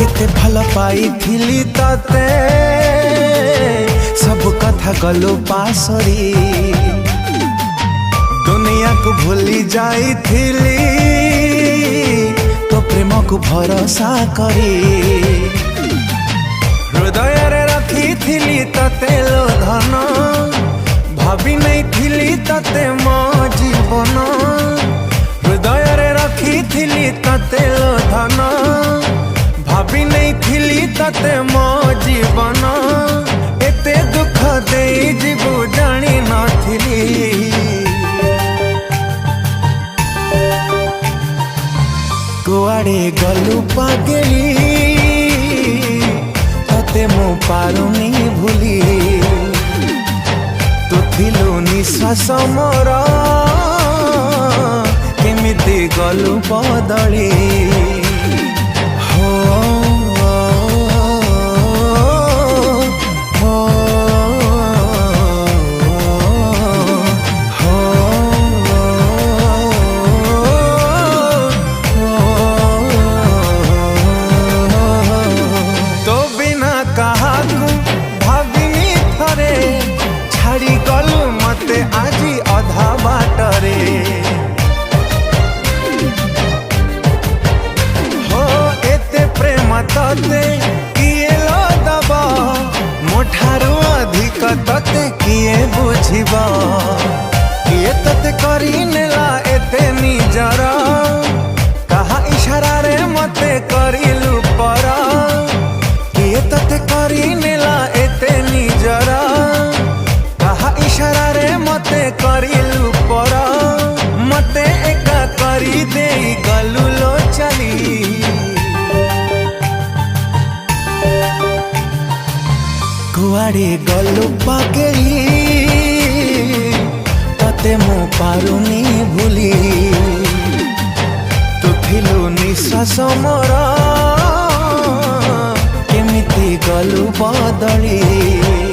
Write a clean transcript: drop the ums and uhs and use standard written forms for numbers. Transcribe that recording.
केते भल पाई थिली तते सब कथा गलो पासरी दुनिया को भूली जाई थिली तो प्रेम को भरोसा करी हृदय रे रखी थिली तते लो धन भाभी नहीं थिली तते मो जीवन हृदय रे रखी थिली तते लो धन भाभी नहीं थिली तते मो जीवन एते दुख दे जीवु जानी नथिली कुआड़े गलु पागेली तते मु पारुनी भूली तू थिलु निश्वास मोर केमिति गलु बदली आजी अधा बाटरे हो एते प्रेम तते किए लो दब मोठारू अधिक तते किए बुझिब किए तते करी नेला एते निजर कहा इशारा रे मते करिलु पर किए तते करी नेला एते निजर इशारा रे मते करिलु पर मते एका करी दे गलु लो चली कुआड़े गलु पागेली तते मु पारुनी भूली तू थिलु निश्वास मोर केमिति गलु बदली